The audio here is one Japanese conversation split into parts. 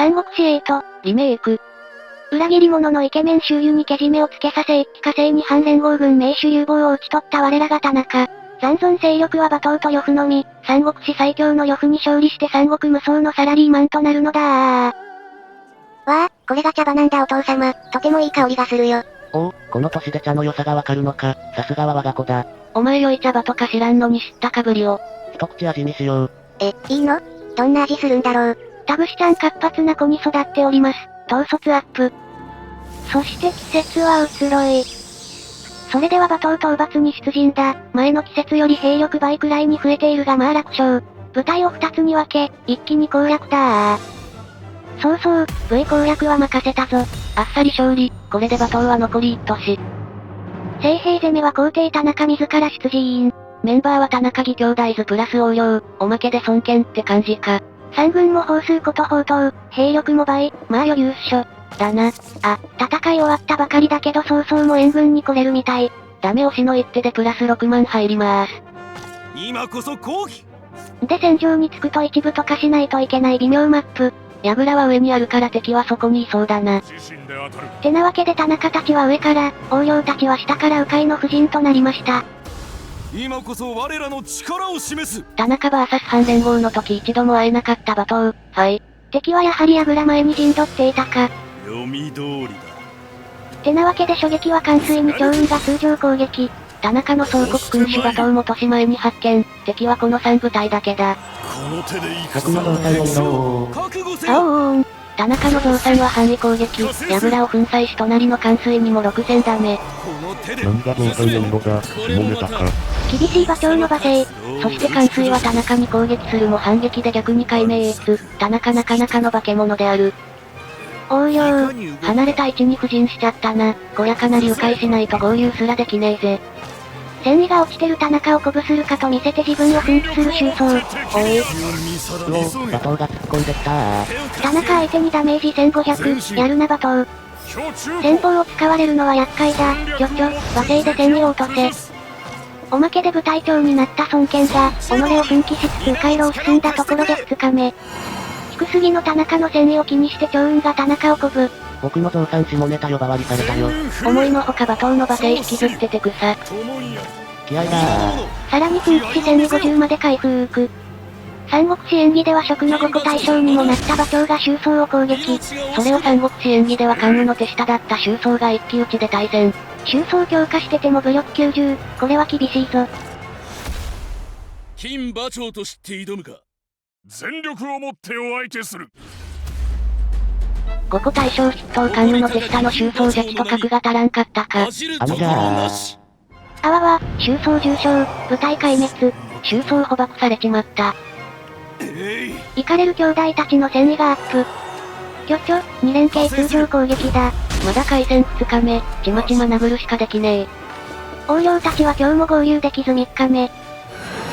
三国志8、リメイク。裏切り者のイケメン周囲にけじめをつけさせ一気火星に反連合軍名手有望を討ち取った我らが田中。残存勢力は馬頭と呂布のみ、三国志最強の呂布に勝利して三国無双のサラリーマンとなるのだわあ、これが茶葉なんだお父様、とてもいい香りがするよ。おお、この年で茶の良さがわかるのか、さすがは我が子だ。お前良い茶葉とか知らんのに知ったかぶりを。一口味見しよう。いいの？どんな味するんだろう。田節ちゃん活発な子に育っております。統率アップ。そして季節は移ろい。それでは馬頭討伐に出陣だ。前の季節より兵力倍くらいに増えているがまあ楽勝。部隊を2つに分け、一気に攻略だ。そうそう、V 攻略は任せたぞ。あっさり勝利。これで馬頭は残り1都市。聖兵攻めは皇帝田中自ら出陣。メンバーは田中義兄弟図プラス横領、おまけで孫権って感じか。三軍も法数こと宝刀、兵力も倍、まあ余裕っしょ。だな。あ、戦い終わったばかりだけど早々も援軍に来れるみたい。ダメ押しの一手でプラス6万入りまーす。今こそ攻撃で戦場に着くと一部とかしないといけない微妙マップ。櫓は上にあるから敵はそこにいそうだな。てなわけで田中たちは上から、横領たちは下から迂回の布陣となりました。今こそ我らの力を示す。田中 VS 反連合の時一度も会えなかった馬頭、はい。敵はやはり櫓前に陣取っていたか。読み通りだ。てなわけで初撃は完遂に強運が通常攻撃。田中の総国君主馬頭も年前に発見。敵はこの3部隊だけだ。この手でいく策の増産を見ろー。覚悟せあよ。おーん。田中の増産は範囲攻撃。櫓を粉砕し隣の冠水にも6000ダメ。この手で何が増産の色だ、下ネタか。厳しい馬長の馬勢。そして冠水は田中に攻撃するも反撃で逆に解明越。田中なかなかの化け物である。応用。離れた位置に布陣しちゃったな。こりゃかなり迂回しないと合流すらできねえぜ。戦意が落ちてる田中を鼓舞するかと見せて自分を奮起する周走。おい。馬頭が突っ込んできたー。田中相手にダメージ1500、やるな馬頭。戦法を使われるのは厄介だ。巨々、馬勢で戦意を落とせ。おまけで部隊長になった孫権が、己を奮起しつつ迂回路を進んだところで2日目。低すぎの田中の戦意を気にして趙雲が田中を鼓舞。僕の増産下ネタ呼ばわりされたよ。思いのほか馬頭の馬勢引きずってて草。気合だー。さらに奮起し戦意50まで回復。三国志演義では職の5個大将にもなった馬長が周走を攻撃。それを三国志演義では関羽の手下だった周走が一騎打ちで対戦。周走強化してても武力90、これは厳しいぞ。金馬長として挑むか。全力をもってお相手する。5個大将筆頭関羽の手下の周走邪気と格が足らんかったか。あのじゃー。あわわ、周走重傷、部隊壊滅。周走捕獲されちまった。イカれる兄弟たちの戦意がアップ。巨々、2連携通常攻撃だ。まだ開戦2日目、ちまちま殴るしかできねえ。横領たちは今日も合流できず3日目。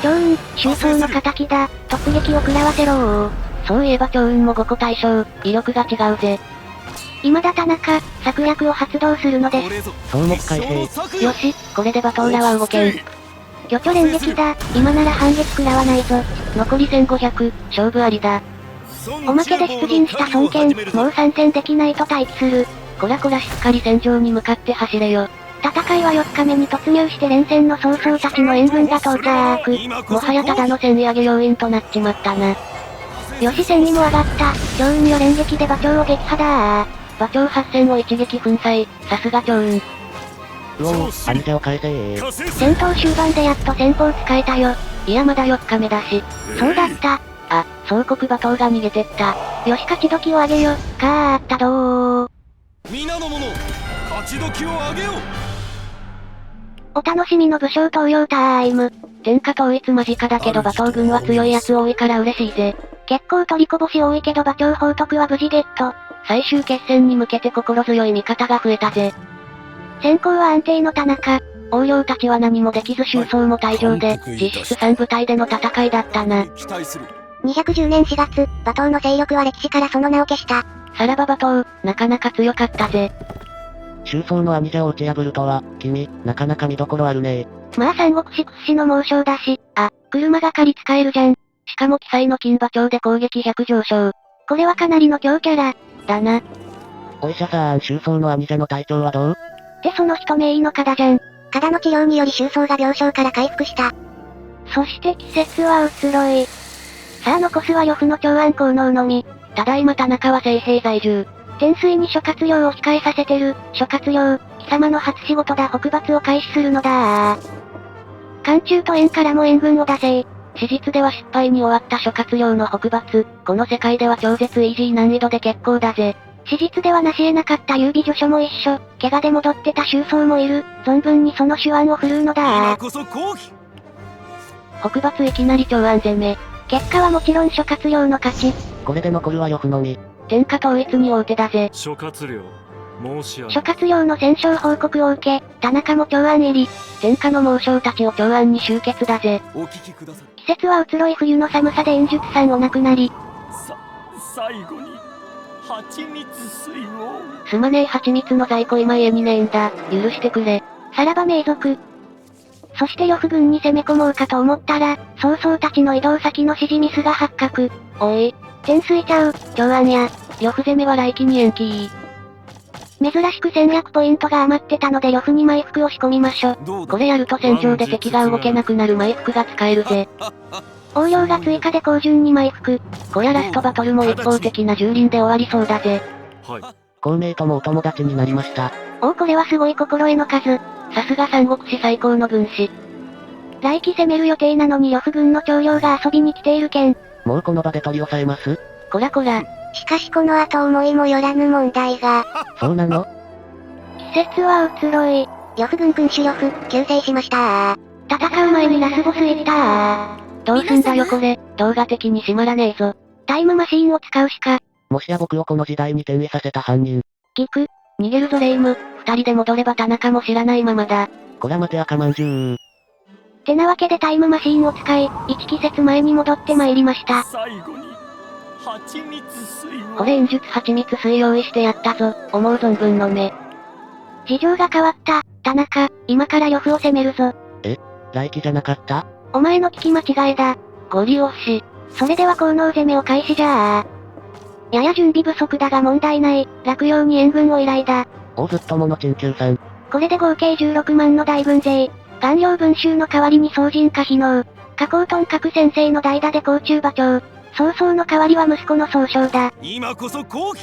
趙雲、周走の仇だ。突撃を食らわせろー。そういえば趙雲も5個大将、威力が違うぜ。今だ田中、策略を発動するのです。総目改正。よし、これで馬頭らは動けん。巨々連撃だ。今なら反撃食らわないぞ。残り1500、勝負ありだ。おまけで出陣した孫権、もう参戦できないと待機する。こらこらしっかり戦場に向かって走れよ。戦いは4日目に突入して連戦の曹操たちの援軍が到着。もはやただの戦意上げ要員となっちまったな。よし戦意も上がった。趙雲よ連撃で馬長を撃破だー。馬長8000を一撃粉砕、さすが趙雲。うおー、アニセを返せー。戦闘終盤でやっと戦法使えたよ。いやまだ4日目だし。そうだった。あ、総国馬頭が逃げてった。よし勝ち時を上げよ。かーったどー。皆の者、勝ち時を上げよう。お楽しみの武将登用タイム。天下統一間近だけど馬頭軍は強いやつ多いから嬉しいぜ。結構取りこぼし多いけど馬長宝徳は無事ゲット。最終決戦に向けて心強い味方が増えたぜ。先行は安定の田中。横領たちは何もできず周走も退場で、実質3部隊での戦いだったな。210年4月、馬頭の勢力は歴史からその名を消した。さらば馬頭、なかなか強かったぜ。周走の兄者を打ち破るとは、君、なかなか見どころあるね。まあ三国志屈指の猛将だし、あ、車が借り使えるじゃん。しかも記載の金馬長で攻撃100上昇。これはかなりの強キャラ。だな。お医者さん、周走の兄者の体調はどう？ってその人名医の方じゃん。体の治療により周走が病床から回復した。そして季節は移ろい。さあ残すは呂布の長安効能のみ。ただいま田中は聖兵在住。天水に諸葛亮を控えさせてる。諸葛亮、貴様の初仕事だ。北伐を開始するのだ。漢中と縁からも援軍を出せ。史実では失敗に終わった諸葛亮の北伐。この世界では超絶イージー難易度で結構だぜ。史実では成し得なかった優美助手も一緒。怪我で戻ってた周走もいる。存分にその手腕を振るうのだ。今こそ抗議。北伐いきなり長安攻め。結果はもちろん諸葛亮の勝ち。これで残るは呂布のみ。天下統一に大手だぜ。諸葛亮、申し上げ。諸葛亮の戦勝報告を受け、田中も長安入り。天下の猛将たちを長安に集結だぜ。お聞きください。季節は移ろい冬の寒さで演術さんお亡くなり。最後に、蜂蜜水を。すまねえ蜂蜜の在庫今家にねえんだ。許してくれ。さらば名族。そして呂布軍に攻め込もうかと思ったら、曹操たちの移動先の指示ミスが発覚。おい。天水ちゃう、長安や。呂布攻めは来期に延期。珍しく戦略ポイントが余ってたので呂布に埋伏を仕込みましょ。これやると戦場で敵が動けなくなる埋伏が使えるぜ。応用が追加で高順に埋伏。こやラストバトルも一方的な蹂躙で終わりそうだぜ。はい。孔明ともお友達になりました。これはすごい心得の数。さすが三国志最高の軍師。来期攻める予定なのに呂布軍の長領が遊びに来ているけん。もうこの場で取り押さえます？こらこら。しかしこの後思いもよらぬ問題が。そうなの？季節は移ろい。呂布軍君主呂布、救世しました戦う前にラスボス行ったどうすんだよこれ、動画的に閉まらねえぞ。タイムマシーンを使うしか。もしや僕をこの時代に転移させた犯人。聞く。逃げるぞレイム。二人で戻れば田中も知らないままだ。こら待て赤まんじゅう。てなわけでタイムマシーンを使い、1季節前に戻って参りました。最後に、蜂蜜水を。これ演術蜂蜜水用意してやったぞ。思う存分飲め。事情が変わった、田中、今から呂布を攻めるぞ。来期じゃなかった？お前の聞き間違えだ。ゴリ押し。それでは効能攻めを開始じゃあ。やや準備不足だが問題ない。落葉に援軍を依頼だ。ずっともの陳旧さん。これで合計16万の大軍勢。顔料文集の代わりに総人化非能。加工トンカク先生の代打で甲冑馬長。曹操の代わりは息子の曹操だ。今こそ抗議。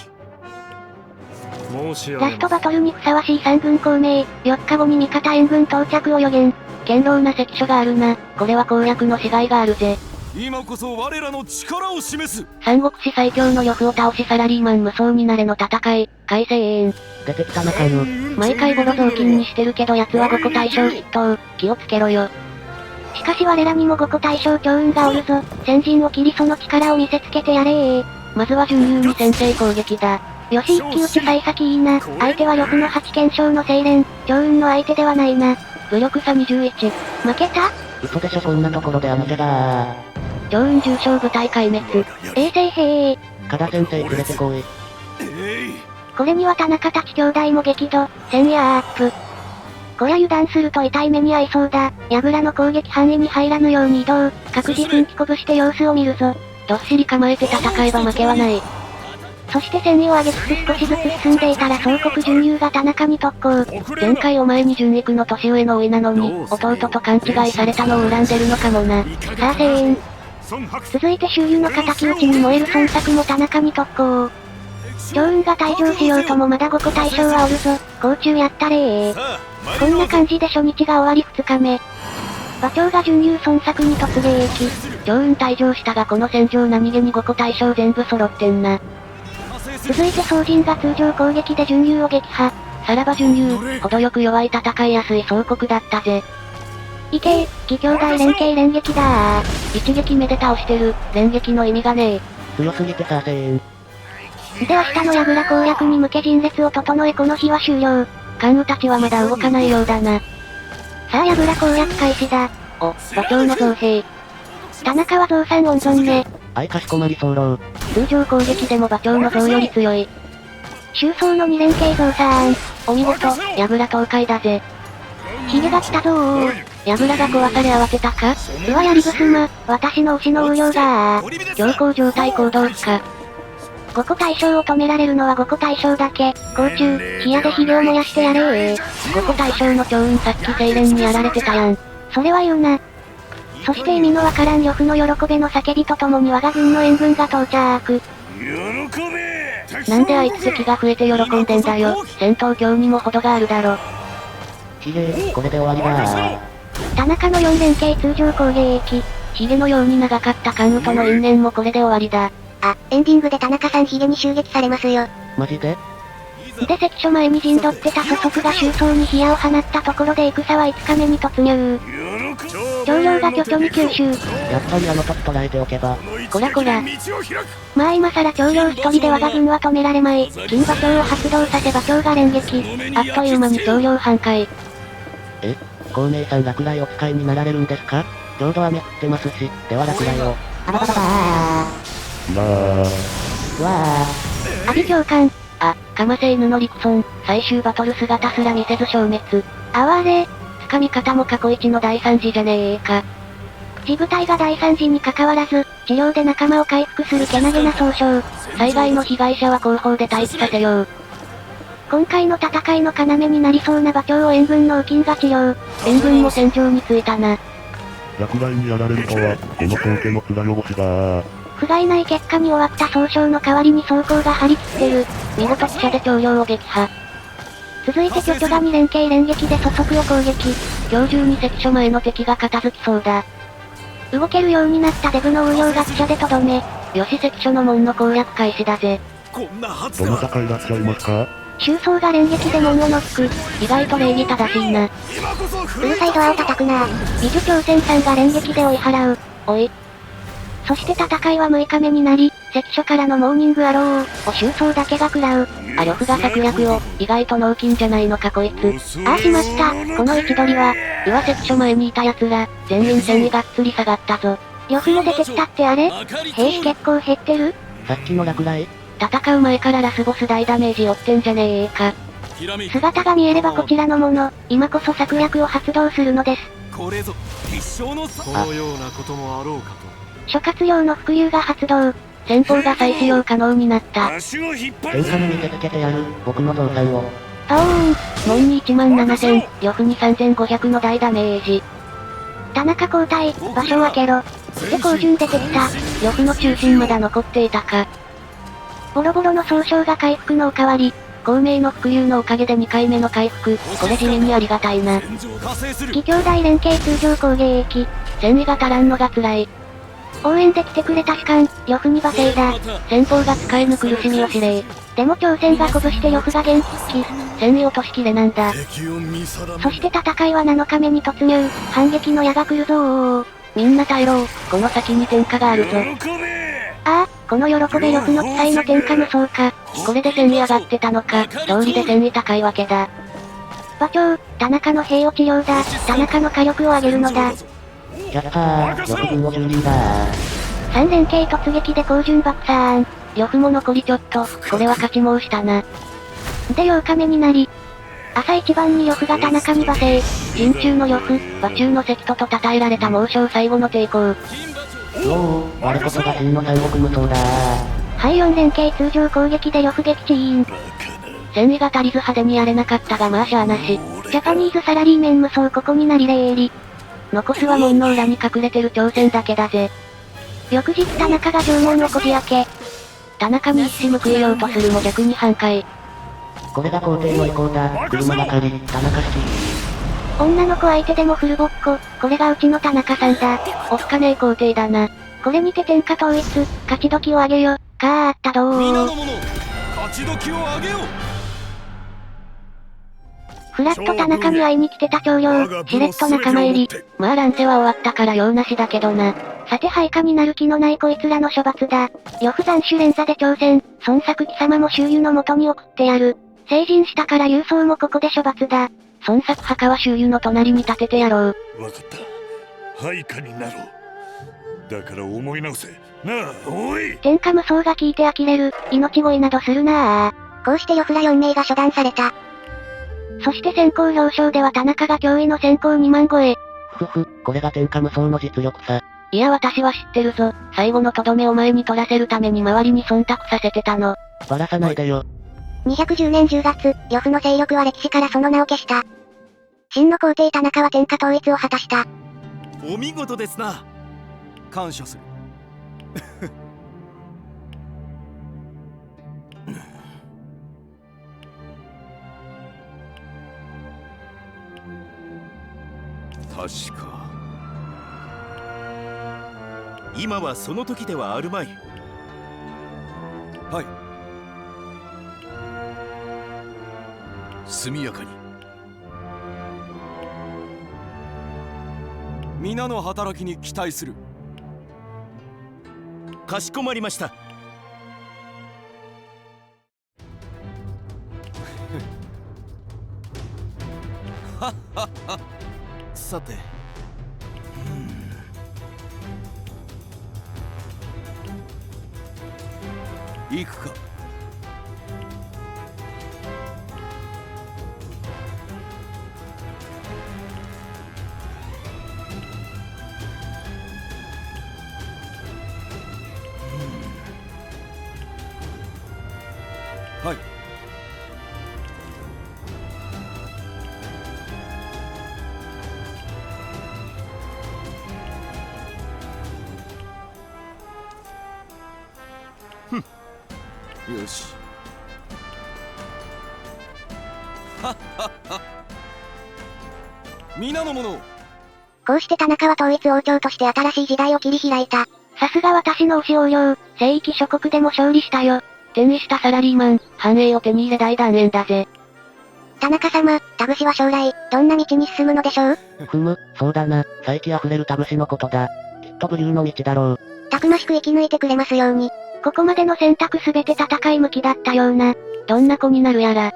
申し上げ。ラストバトルにふさわしい三軍孔明。4日後に味方援軍到着を予言。堅牢な関所があるな。これは攻略のしがいがあるぜ。今こそ我らの力を示す。三国志最強の呂布を倒しサラリーマン無双になれの戦い。改正演。出てきた中の。毎回ボロ雑巾にしてるけど奴は5個大将筆頭。気をつけろよ。しかし我らにも5個大将強運がおるぞ。先陣を切りその力を見せつけてやれー。まずは準優に先制攻撃だ。よし一騎打ち幸先いいな。相手は呂布の8懸賞の精錬。強運の相手ではないな。武力差21。負けた？嘘でしょこんなところで兄者だ強運重傷部隊壊滅。衛生兵加田先生連れてこい。これには田中たち兄弟も激怒。戦やアップ。こりゃ油断すると痛い目に遭いそうだ。櫓の攻撃範囲に入らぬように移動。各自奮起鼓舞して様子を見るぞ。どっしり構えて戦えば負けはない。そして戦意を上げつつ少しずつ進んでいたら総国準優が田中に特攻。前回お前に準育の年上の甥なのに、弟と勘違いされたのを恨んでるのかもな。さあ声援。続いて周囲の敵討ちに燃える孫作も田中に特攻。強運が退場しようともまだ5個大将はおるぞ。甲冑やったれー。こんな感じで初日が終わり2日目。馬長が準優孫作に突撃。強運退場したがこの戦場何気に5個大将全部揃ってんな。続いて総人が通常攻撃で準優を撃破。さらば準優、程よく弱い戦いやすい総国だったぜ。いけー、義兄弟連携連撃だー。一撃目で倒してる、連撃の意味がねえ。強すぎてさ声援。で明日の櫓攻略に向け陣列を整えこの日は終了。関羽たちはまだ動かないようだな。さあ櫓攻略開始だ。お、馬長の増兵。田中は増産温存ね。かしこまり候。通常攻撃でも馬長の増より強い。周走の2連携増産。お見事、櫓倒壊だぜ。ヒゲが来たぞー。櫓が壊され慌てたか？うわやりぶすま、私の推しの応用だー。強行状態行動か。5個対象を止められるのは5個対象だけ。甲虫、冷やで肥料燃やしてやれ5個対象の趙雲さっき精錬にやられてたやん。それは言うな。そして意味のわからん呂布の喜べの叫びとともに我が軍の援軍が到着。喜べ。なんであいつ敵が増えて喜んでんだよ。戦闘狂にも程があるだろ。ひげ、これで終わりだ田中の4連携通常攻撃。ヒゲのように長かった関羽との因縁もこれで終わりだ。あ、エンディングで田中さんヒゲに襲撃されますよ。マジでで関所前に陣取ってた祖祖が周到に火矢を放ったところで戦は5日目に突入。長領が巨巨に吸収。やっぱりあの時捉えておけば。こらこら。まあ今更長領一人で我が軍は止められまい。金馬長を発動させ馬長が連撃。あっという間に長領半壊。孔明さん落雷お使いになられるんですか？ちょうど雨降ってますし、では落雷を。あばばばばうわ阿鼻教官。あ、かませ犬の陸村、最終バトル姿すら見せず消滅。哀れ。掴み方も過去一の大惨事じゃねえか。自部隊が大惨事に関わらず、治療で仲間を回復するけなげな総称。災害の被害者は後方で待機させよう。今回の戦いの要になりそうな馬長を援軍の右近が治療。援軍も戦場に着いたな。落雷にやられるとは、この宗家の面汚しだ。不甲斐ない結果に終わった総称の代わりに装甲が張り切ってる。見事記者で長領を撃破。続いて巨巨が2連携連撃で祖速を攻撃。今日中に関所前の敵が片付きそうだ。動けるようになったデブの応用が記者でとどめ。よし関所の門の攻略開始だぜ。どなたかいらっしゃいますか？周装が連撃で門をノック。意外と礼儀正しいな。うるさいドアを叩くな。美女朝鮮さんが連撃で追い払う。おい。そして戦いは6日目になり、関所からのモーニングアローを周装だけが食らう。あ、呂布が策略を、意外と脳筋じゃないのかこいつ。ああしまった。この位置取りは、上関所前にいた奴ら、全員戦意がっつり下がったぞ。呂布も出てきたってあれ？兵士結構減ってる？さっきの落雷戦う前からラスボス大ダメージ負ってんじゃねえか。姿が見えればこちらのもの、今こそ策略を発動するのです。これぞ必勝のそのようなこともあろうかと。諸葛亮の伏流が発動。戦法が再使用可能になった。足を引っ張天下に見せつけてやる、僕の増産を。パオーン。門に17000、呂布に3500の大ダメージ。田中交代、場所を開けろ。で高順出てきた。呂布の中心まだ残っていたか。ボロボロの総称が回復のおかわり。孔明の伏流のおかげで2回目の回復。これ地味にありがたいな。義兄弟連携通常攻撃。戦意が足らんのが辛い。応援で来てくれた士官、呂布に馬勢だ。戦法が使えぬ苦しみを指令。でも朝鮮が鼓舞して呂布が元気。戦意落としきれなんだ。そして戦いは7日目に突入。反撃の矢が来るぞー。みんな耐えろ。この先に天下があるぞ。ああ、この喜べ呂布の記載の天下無双か。これで戦意上がってたのか。道理で戦意高いわけだ。馬長、田中の兵を治療だ。田中の火力を上げるのだ。やったー、6軍を蹂躙だ3連携突撃で高順爆散。呂布も残りちょっと、これは勝ち申したな。で8日目になり、朝一番に呂布が田中に馬勢。陣中の呂布、馬中の関戸と称えられた猛将最後の抵抗。おお、我こそが真の三国無双だはい4連携通常攻撃で呂布撃沈。戦意が足りず派手にやれなかったがまあしゃあなし。ジャパニーズサラリーメン無双ここになり礼入り。残すは門の裏に隠れてる朝鮮だけだぜ。翌日田中が城門をこじ開け。田中に一矢報いようとするも逆に半壊。これが皇帝の意向だ。車ばかり、田中式。女の子相手でもフルボッコ。これがうちの田中さんだ。おっかねえ皇帝だな。これにて天下統一、勝ち時を上げよ。かあったどー。皆の者勝ち時を上げよう。フラット田中に会いに来てた長領、しれっと仲間入り。まあ乱世は終わったから用なしだけどな。さて配下になる気のないこいつらの処罰だ。呂布斬首連座で挑戦、孫作貴様も周囲の元に送ってやる。成人したから郵送もここで処罰だ。孫作墓は周囲の隣に立ててやろう。わかった。配下になろう。だから思い直せ。なあ、おい。天下無双が聞いて呆れる。命乞いなどするなあ。こうして呂布ら4名が処断された。そして先行表彰では田中が驚異の先行2万超え。ふふ、これが天下無双の実力さ。いや私は知ってるぞ。最後のとどめを前に取らせるために周りに忖度させてたの。バラさないでよ。210年10月、呂布の勢力は歴史からその名を消した。真の皇帝田中は天下統一を果たした。お見事ですな。感謝する。確か今はその時ではあるまい。はい。速やかに。皆の働きに期待する。かしこまりました。はっはっは。さて、行くか。はい。よし。はっはっは。皆の者。こうして田中は統一王朝として新しい時代を切り開いた。さすが私の推し王領、聖域諸国でも勝利したよ。転移したサラリーマン、繁栄を手に入れ大団円だぜ。田中様、田節は将来、どんな道に進むのでしょう？そうだな、才気あふれる田節のことだ。きっと武勇の道だろう。たくましく生き抜いてくれますように。ここまでの選択すべて戦い向きだったような。どんな子になるやら。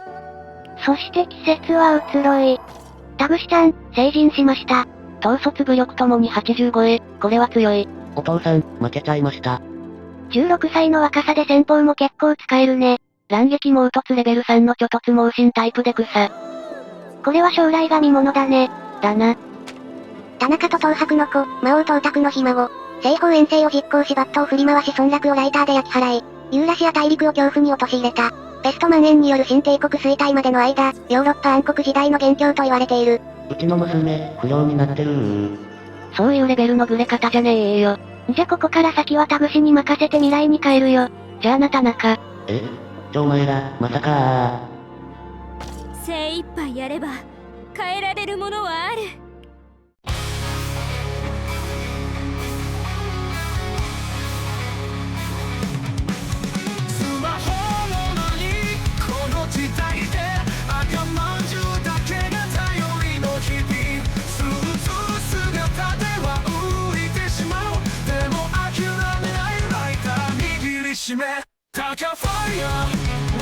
そして季節は移ろい。田節ちゃん、成人しました。統率武力ともに80超え、これは強い。お父さん、負けちゃいました。16歳の若さで戦法も結構使えるね。乱撃猛突レベル3の巨突猛進タイプで草。これは将来が見物だね。だな。田中と東博の子、魔王東卓のひ孫。西方遠征を実行しバットを振り回し村落をライターで焼き払い、ユーラシア大陸を恐怖に陥れた。ペスト蔓延による新帝国衰退までの間、ヨーロッパ暗黒時代の元凶と言われている。うちの娘、不良になってる。そういうレベルのグレ方じゃねえよ。じゃここから先は田節に任せて未来に変えるよ。じゃあな田中。お前ら、まさか精一杯やれば変えられるものはある。スマホもないこの時代で赤まんじゅうだけが頼りの日々。スーツ姿では浮いてしまう。でも諦めないライター握りしめ。タカファイヤー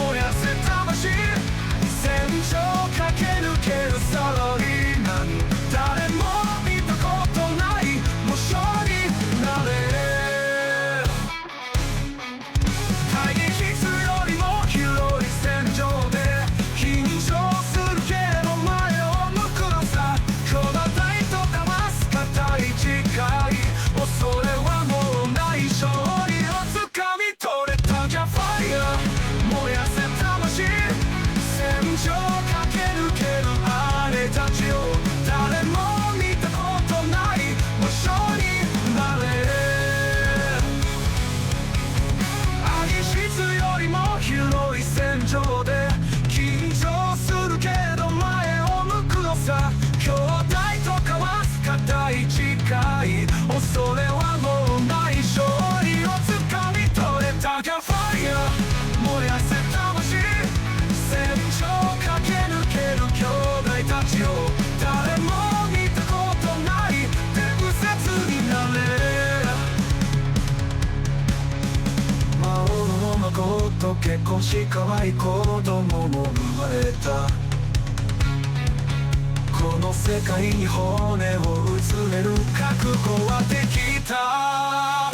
燃やせ魂。戦場駆け抜けるサラリーマン。誰も見たことない模写になれ。会議室よりも広い戦場で緊張するけれど前を向くのさ。この台と騙す固い誓い。恐れはもうない勝利をつかみ取れたじゃファイヤー燃やせ魂。戦場駆け抜ける姉たちを誰も見たことない魔性になれ。会議室よりも広い戦場で緊張するけど前を向くのさ。兄弟と交わす固い誓い。恐れはもうない勝利をつかみ取れたがファイヤー燃やせ魂。戦場駆け抜ける兄弟たちを誰も見たことない伝説になれ。魔王の孫と結婚し可愛い子供も生まれた。この世界に骨を移れる覚悟はできた。